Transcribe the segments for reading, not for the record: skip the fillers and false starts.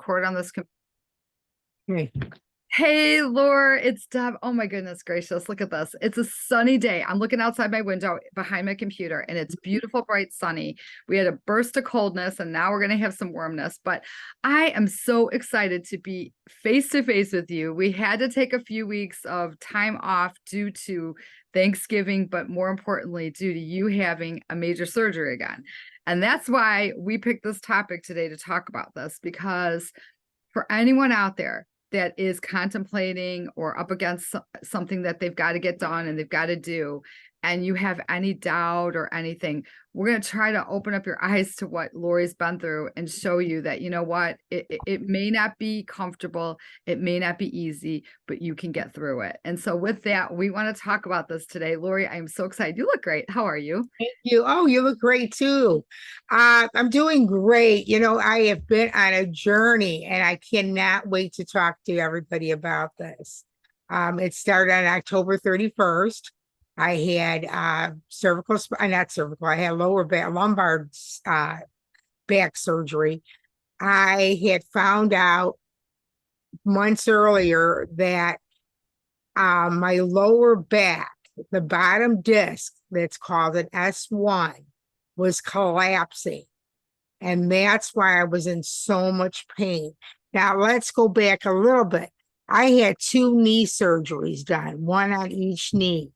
record on this. Hey. Hey, Laura, it's Deb. Oh my goodness gracious, look at this. It's a sunny day. I'm looking outside my window behind my computer and it's beautiful, bright, sunny. We had a burst of coldness and now we're going to have some warmness, but I am so excited to be face to face with you. We had to take a few weeks of time off due to Thanksgiving, but more importantly, due to you having a major surgery again. And that's why we picked this topic today to talk about this, because for anyone out there that is contemplating or up against something that they've got to get done and they've got to do, and you have any doubt or anything, we're going to try to open up your eyes to what Laurie's been through and show you that, you know what, it may not be comfortable, it may not be easy, but you can get through it. And so with that, we want to talk about this today. Laurie, I'm so excited. You look great. How are you? Thank you. Oh, you look great too. I'm doing great. I have been on a journey and I cannot wait to talk to everybody about this. It started on October 31st. I had not cervical, I had lower back, lumbar back surgery. I had found out months earlier that my lower back, the bottom disc that's called an S1, was collapsing. And that's why I was in so much pain. Now, let's go back a little bit. I had 2 knee surgeries done, one on each knee.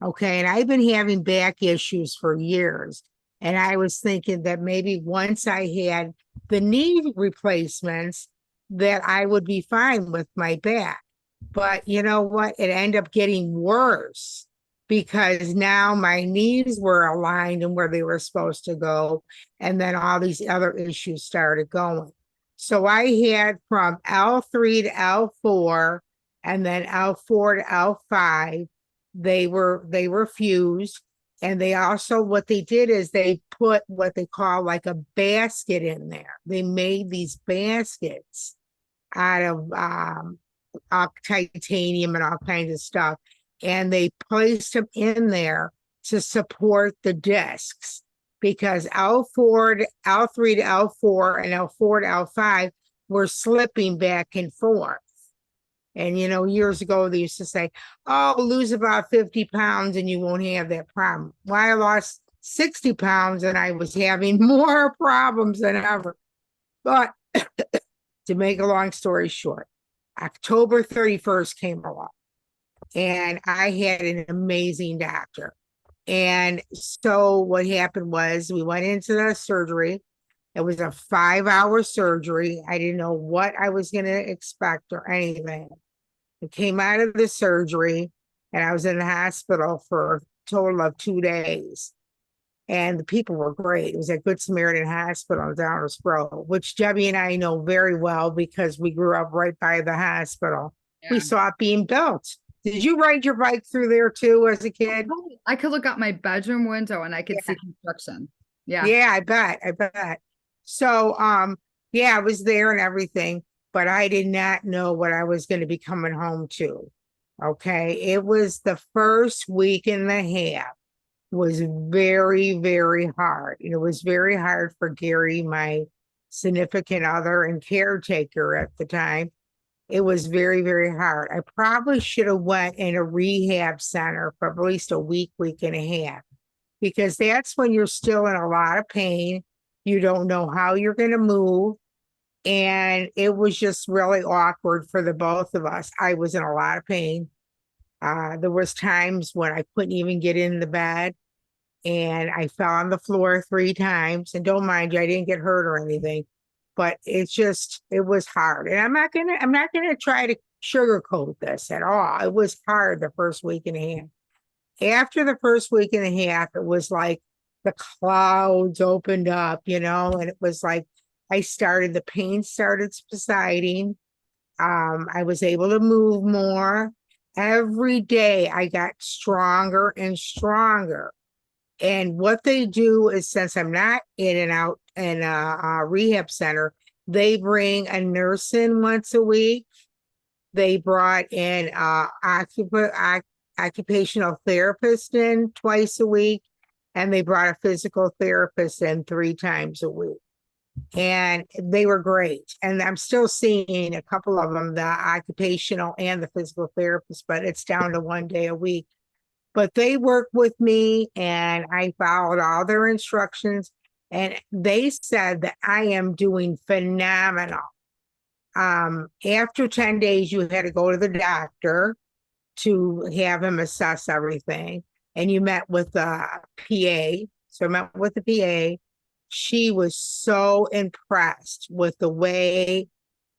Okay. And I've been having back issues for years. And I was thinking that maybe once I had the knee replacements, that I would be fine with my back. But you know what? It ended up getting worse because now my knees were aligned and where they were supposed to go. And then all these other issues started going. So I had from L3 to L4 and then L4 to L5. They were fused. And they also, what they did is they put what they call like a basket in there. They made these baskets out of titanium and all kinds of stuff. And they placed them in there to support the discs because L3 to L4 and L4 to L5 were slipping back and forth. And, years ago, they used to say, oh, lose about 50 pounds and you won't have that problem. Well, I lost 60 pounds and I was having more problems than ever. But to make a long story short, October 31st came along and I had an amazing doctor. And so what happened was we went into the surgery. It was a 5-hour surgery. I didn't know what I was going to expect or anything. I came out of the surgery and I was in the hospital for a total of 2 days. And the people were great. It was at Good Samaritan Hospital in Downers Grove, which Debbie and I know very well because we grew up right by the hospital. Yeah. We saw it being built. Did you ride your bike through there too as a kid? I could look out my bedroom window and I could see construction. Yeah. Yeah, I bet. So, I was there and everything, but I did not know what I was going to be coming home to. Okay. It was the first week and a half was very, very hard. It was very hard for Gary, my significant other and caretaker at the time. It was very, very hard. I probably should have went in a rehab center for at least a week, week and a half, because that's when you're still in a lot of pain. You don't know how you're going to move. And it was just really awkward for the both of us. I was in a lot of pain. There was times when I couldn't even get in the bed and I fell on the floor 3 times. And don't mind you, I didn't get hurt or anything, but it was hard. And I'm not gonna try to sugarcoat this at all. It was hard the first week and a half. After the first week and a half, it was like the clouds opened up, and it was like the pain started subsiding. I was able to move more. Every day I got stronger and stronger. And what they do is, since I'm not in and out in a rehab center, they bring a nurse in once a week. They brought in occupational therapist in twice a week, and they brought a physical therapist in 3 times a week. and they were great. And I'm still seeing a couple of them, the occupational and the physical therapist, but it's down to 1 day a week. But they worked with me and I followed all their instructions. And they said that I am doing phenomenal. After 10 days, you had to go to the doctor to have him assess everything. And you met with the PA. So I met with the PA. She was so impressed with the way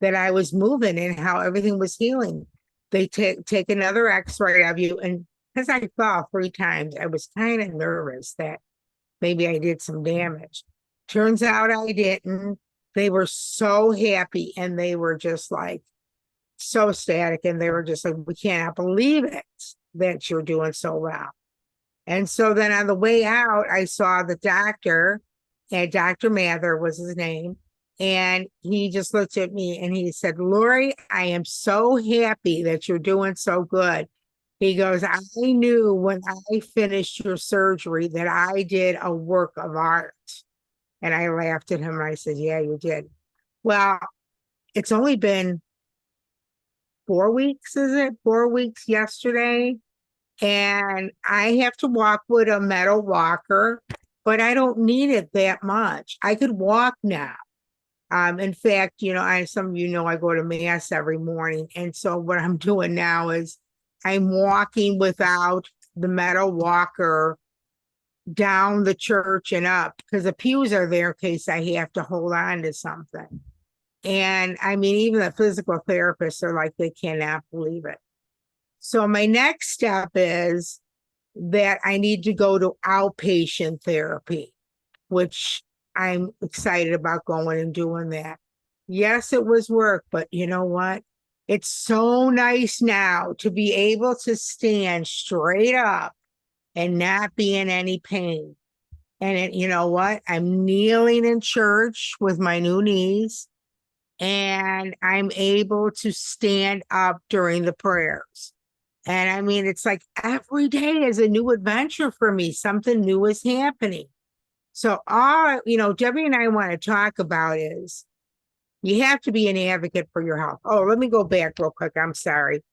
that I was moving and how everything was healing. They take another x-ray of you. And because I fell 3 times, I was kind of nervous that maybe I did some damage. Turns out I didn't. They were so happy and they were just like so ecstatic. And they were just like, we cannot believe it that you're doing so well. And so then on the way out, I saw the doctor, and Dr. Mather was his name. And he just looked at me and he said, Laurie, I am so happy that you're doing so good. He goes, I knew when I finished your surgery that I did a work of art. And I laughed at him and I said, yeah, you did. Well, it's only been 4 weeks, is it? 4 weeks yesterday. And I have to walk with a metal walker, but I don't need it that much. I could walk now. In fact, some of you know I go to mass every morning. And so what I'm doing now is I'm walking without the metal walker down the church and up because the pews are there in case I have to hold on to something. And I mean, even the physical therapists are like, they cannot believe it. So my next step is that I need to go to outpatient therapy, which I'm excited about going and doing that. Yes, it was work, but you know what? It's so nice now to be able to stand straight up and not be in any pain. And you know what? I'm kneeling in church with my new knees, and I'm able to stand up during the prayers. And I mean, it's like every day is a new adventure for me. Something new is happening. So Debbie and I want to talk about is you have to be an advocate for your health. Oh, let me go back real quick. I'm sorry.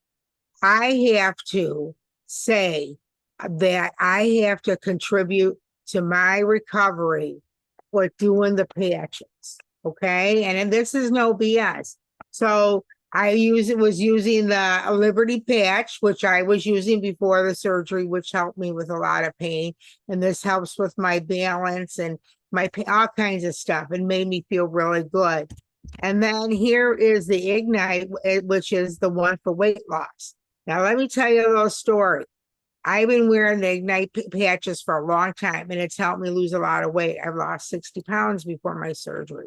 I have to say that I have to contribute to my recovery with doing the patches. Okay. And this is no BS. So was using the Liberty patch, which I was using before the surgery, which helped me with a lot of pain. And this helps with my balance and my all kinds of stuff and made me feel really good. And then here is the Ignite, which is the one for weight loss. Now, let me tell you a little story. I've been wearing the Ignite patches for a long time, and it's helped me lose a lot of weight. I've lost 60 pounds before my surgery.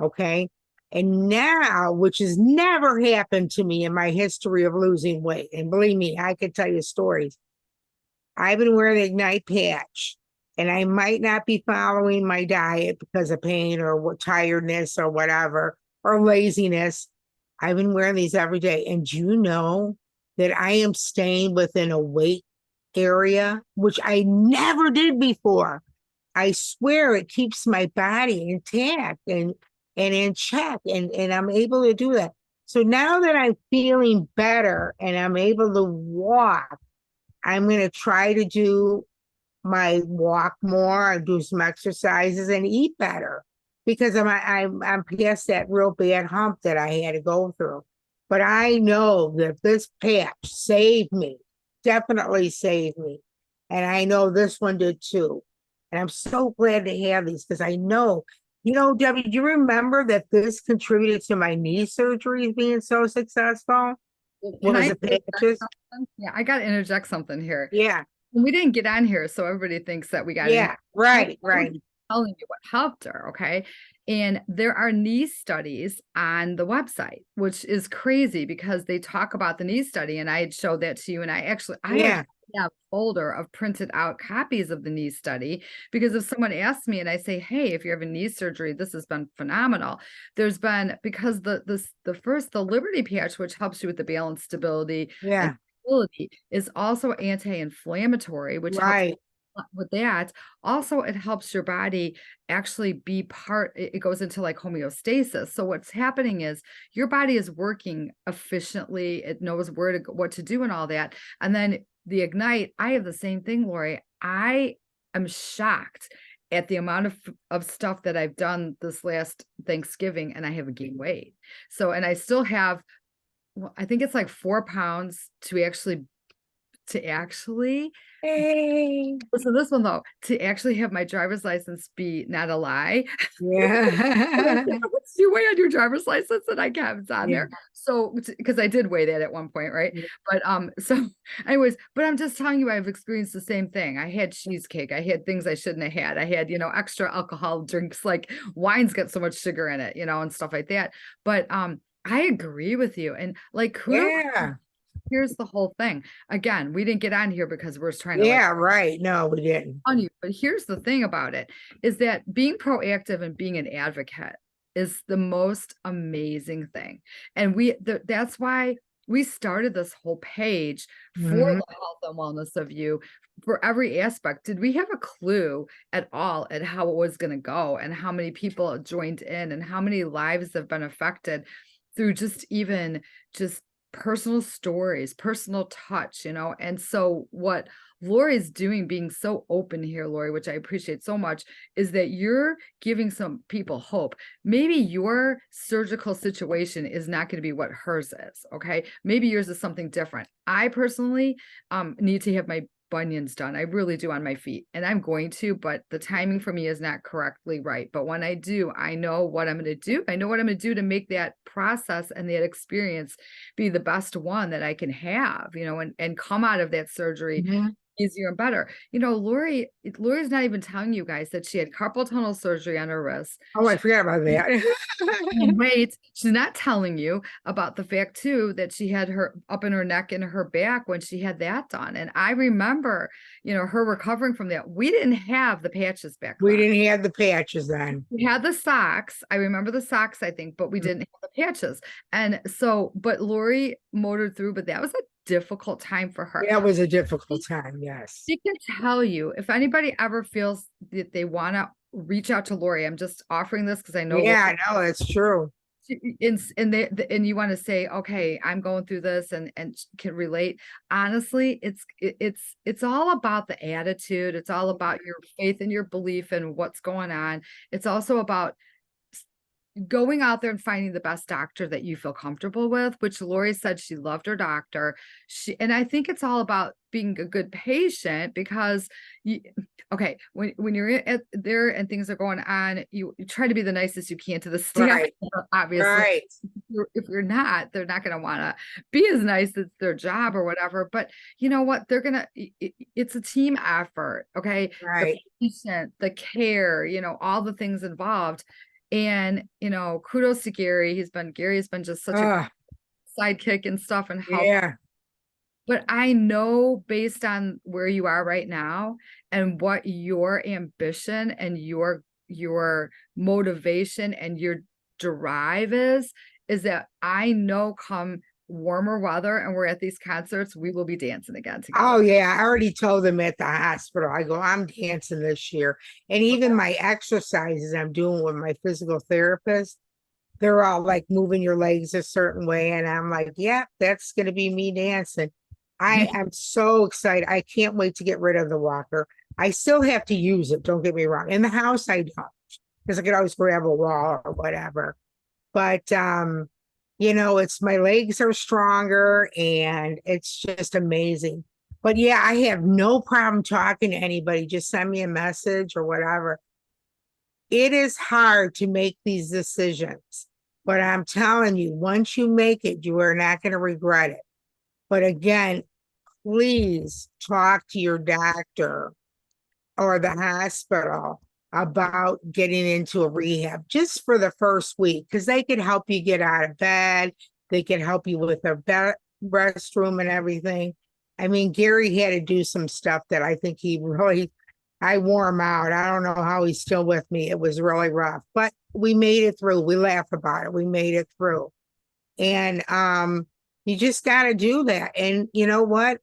Okay. And now, which has never happened to me in my history of losing weight, and believe me, I could tell you stories. I've been wearing the Ignite patch, and I might not be following my diet because of pain or tiredness or whatever, or laziness. I've been wearing these every day. And do you know that I am staying within a weight area, which I never did before? I swear it keeps my body intact and in check, and I'm able to do that. So now that I'm feeling better and I'm able to walk, I'm going to try to do my walk more and do some exercises and eat better because I'm past that real bad hump that I had to go through. But I know that this patch saved me, definitely saved me. And I know this one did too. And I'm so glad to have these because I know, Debbie, do you remember that this contributed to my knee surgeries being so successful? Can Was I the patches? Yeah, I got to interject something here. Yeah, We didn't get on here, so everybody thinks that we got in. yeah, right. Telling you what helped her, okay? And there are knee studies on the website, which is crazy because they talk about the knee study, and I had showed that to you. And I actually have a folder of printed out copies of the knee study because if someone asks me and I say, hey, if you have a knee surgery, this has been phenomenal. There's been because the Liberty patch, which helps you with the balance, stability, Yeah, and is also anti-inflammatory, which helps right. with that, also it helps your body actually be it goes into like homeostasis. So what's happening is your body is working efficiently, it knows what to do and all that. And then the Ignite, I have the same thing, Lori. I am shocked at the amount of stuff that I've done this last Thanksgiving, and I have gained weight. So, and I still have, well, I think it's like 4 pounds to actually Hey. listen to this one though, to actually have my driver's license be not a lie. Yeah. What's you weigh on your driver's license? And I kept it's on Yeah. there. So because I did weigh that at one point, right? But so anyways, but I'm just telling you, I've experienced the same thing. I had cheesecake, I had things I shouldn't have had. I had, extra alcohol drinks, like wine's got so much sugar in it, and stuff like that. But I agree with you. And like kudos, Yeah. here's the whole thing. Again, we didn't get on here because we're trying to like Yeah, right. No, we didn't. on you. But here's the thing about it is that being proactive and being an advocate is the most amazing thing. And that's why we started this whole page for Mhm. the health and wellness of you for every aspect. Did we have a clue at all at how it was going to go and how many people joined in and how many lives have been affected through just personal stories, personal touch, And so what Lori's doing, being so open here, Lori, which I appreciate so much, is that you're giving some people hope. Maybe your surgical situation is not going to be what hers is. Okay. Maybe yours is something different. I personally need to have my bunions done. I really do on my feet, and I'm going to, but the timing for me is not correctly right. But when I do, I know what I'm going to do. I know what I'm going to do to make that process and that experience be the best one that I can have, and come out of that surgery Mhm. easier and better. Lori's not even telling you guys that she had carpal tunnel surgery on her wrist. Oh, I forgot about that. Wait, she's not telling you about the fact too that she had her up in her neck and her back when she had that done. And I remember, her recovering from that. We didn't have the patches back We then. didn't have the patches then. We had the socks. I remember the socks, I think, but we didn't have the patches. And so, but Lori motored through, but that was a difficult time for her. That was a difficult time, yes. She can tell you if anybody ever feels that they want to reach out to Lori. I'm just offering this because I know Lori, Yeah, no, it's true. and you want to say, okay, I'm going through this and can relate. Honestly, it's all about the attitude. It's all about your faith and your belief and what's going on. It's also about going out there and finding the best doctor that you feel comfortable with, which Lori said she loved her doctor. And I think it's all about being a good patient because okay, when you're there and things are going on, you try to be the nicest you can to the staff, Right, obviously. right. If you're not, they're not going to want to be as nice as their job or whatever. But you know what? It's a team effort. Okay. The Right. patient, the care, all the things involved. And, kudos to Gary has been just such a Ah, sidekick and stuff and help. yeah. But I know based on where you are right now and what your ambition and your motivation and your drive is that I know come warmer weather and we're at these concerts, we will be dancing again together. Oh, yeah. I already told them at the hospital. I go, I'm dancing this year. And even my exercises I'm doing with my physical therapist, they're all like moving your legs a certain way. And I'm like, yeah, that's going to be me dancing. I am so excited. I can't wait to get rid of the walker. I still have to use it. Don't get me wrong. In the house, I don't, because I could always grab a wall or whatever. But, it's my legs are stronger and it's just amazing. But yeah, I have no problem talking to anybody. Just send me a message or whatever. It is hard to make these decisions, but I'm telling you, once you make it, you are not going to regret it. But again, please talk to your doctor or the hospital about getting into a rehab just for the first week because they could help you get out of bed. They can help you with a restroom and everything. I mean, Gary had to do some stuff that I think I wore him out. I don't know how he's still with me. It was really rough, but we made it through. We laugh about it. We made it through. And you just got to do that. And you know what?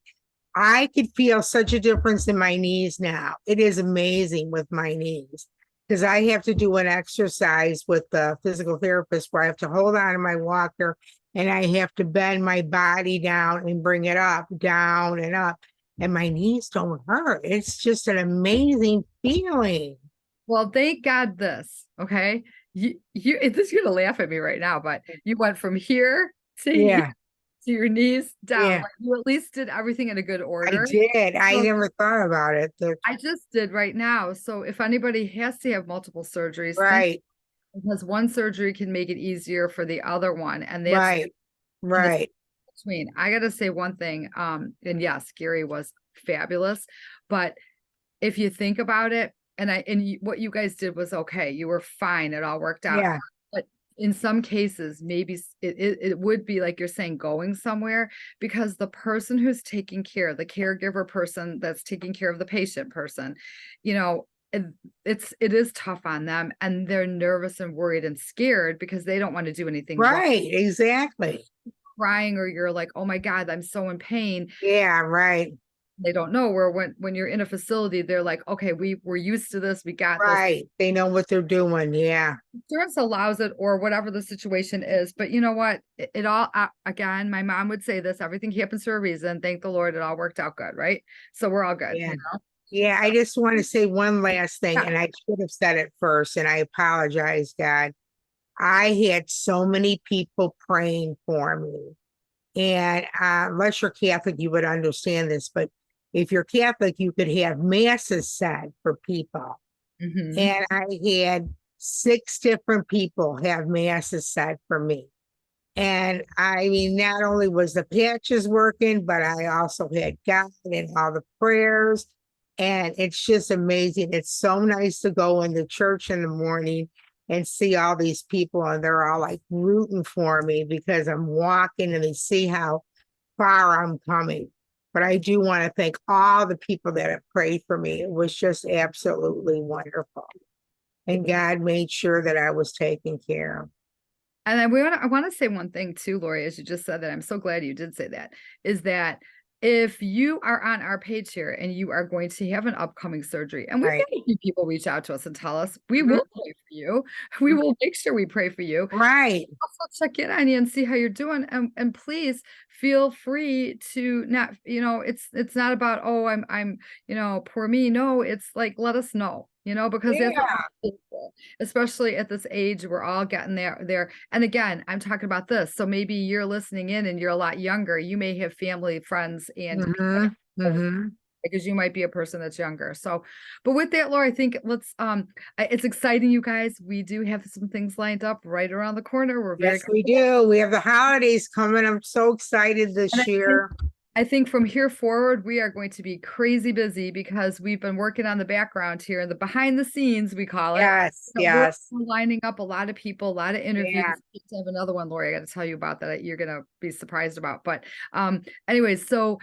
I could feel such a difference in my knees now. It is amazing with my knees because I have to do an exercise with the physical therapist where I have to hold on to my walker and I have to bend my body down and bring it up, down and up. And my knees don't hurt. It's just an amazing feeling. Well, thank God this, okay? This you're gonna laugh at me right now, but you went from here to here Yeah, to your knees down. yeah, Like you at least did everything in a good I order. did. I So never thought about it. I just did right now. So if anybody has to have multiple surgeries, think Right, because one surgery can make it easier for the other one, and that's right, in the right. between. I gotta say one thing, and yes, Gary was fabulous, but if you think about it, what you guys did was okay. You were fine. It all worked out. Yeah, But in some cases, maybe it would be like you're saying, going somewhere because the person who's taking care, the caregiver person that's taking care of the patient person, you know, it is tough on them and they're nervous and worried and scared because they don't want to do anything wrong, right, exactly. crying, or you're like, oh my God, I'm so in pain. Yeah, right, They don't know, where when you're in a facility, they're like, okay, we're used to this, we got this. right. They know what they're doing. Yeah, Insurance allows it, or whatever the situation is. But you know what? It all, again, my mom would say this: everything happens for a reason. Thank the Lord, it all worked out good, right? So we're all good, yeah. you know. Yeah, I just want to say one last thing, Yeah. and I should have said it first, and I apologize, God. I had so many people praying for me. And unless you're Catholic, you would understand this, but if you're Catholic, you could have masses said for people. Hmm. And I had 6 different people have masses said for me. And I mean, not only was the patches working, but I also had God and all the prayers. And it's just amazing. It's so nice to go in the church in the morning and see all these people, and they're all like rooting for me because I'm walking and they see how far I'm coming. But I do want to thank all the people that have prayed for me. It was just absolutely wonderful. And God made sure that I was taken care of. And I want to say one thing too, Lori, as you just said that, I'm so glad you did say that, is that if you are on our page here and you are going to have an upcoming surgery, and we've Right. had a few people reach out to us and tell us, we Mhm. will pray for you. We will make sure we pray for you. Right. Also check in on you and see how you're doing. And please feel free to not, it's not about, oh, I'm, poor me. No, it's like, let us know, because that's what Yeah. we're for. Especially at this age, we're all getting there. And again, I'm talking about this. So maybe you're listening in and you're a lot younger. You may have family, friends, and Mm-hmm. Mm-hmm. because you might be a person that's younger. So, but with that, Laura, I think it's exciting, you guys. We do have some things lined up right around the corner. We're very Yes, excited. we do. We have the holidays coming. I'm so excited And this year. I think from here forward, we are going to be crazy busy because we've been working on the background here, the behind the scenes, we call it. Yes, We're yes. lining up a lot of people, a lot of interviews. Yeah. I have another one, Lori, I got to tell you about that you're going to be surprised about. But anyways, so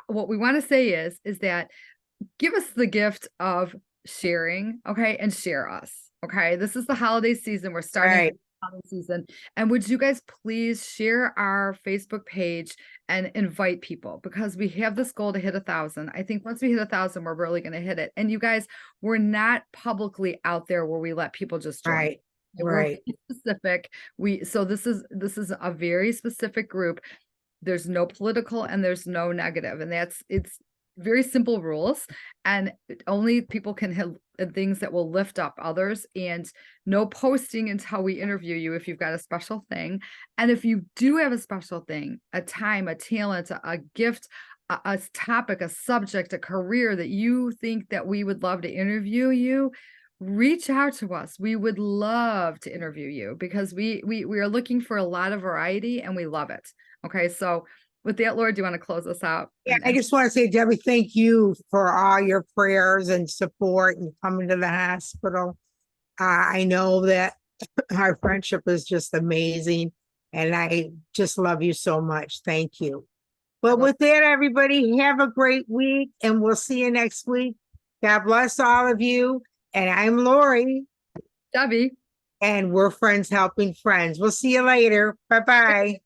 what we want to say is that give us the gift of sharing, okay, and share us, okay? This is the holiday season. We're starting Right. the holiday season. And would you guys please share our Facebook page and invite people, because we have this goal to hit 1,000. I think once we hit 1,000, we're really going to hit it. And you guys, we're not publicly out there where we let people just join. Right. We're Right. very specific. So this is a very specific group. There's no political and there's no negative, and it's very simple rules, and only people can have things that will lift up others, and no posting until we interview you if you've got a special thing. And if you do have a special thing, a time, a talent, a gift, a topic, a subject, a career that you think that we would love to interview you, reach out to us. We would love to interview you because we are looking for a lot of variety and we love it. Okay, so with that, Laura, do you want to close us out? Yeah, I just want to say, Debbie, thank you for all your prayers and support and coming to the hospital. I know that our friendship is just amazing, and I just love you so much. Thank you. I But love with that, everybody, have a great week, and we'll see you next week. God bless all of you. And I'm Lori, Debbie. and we're Friends Helping Friends. We'll see you later. Bye bye.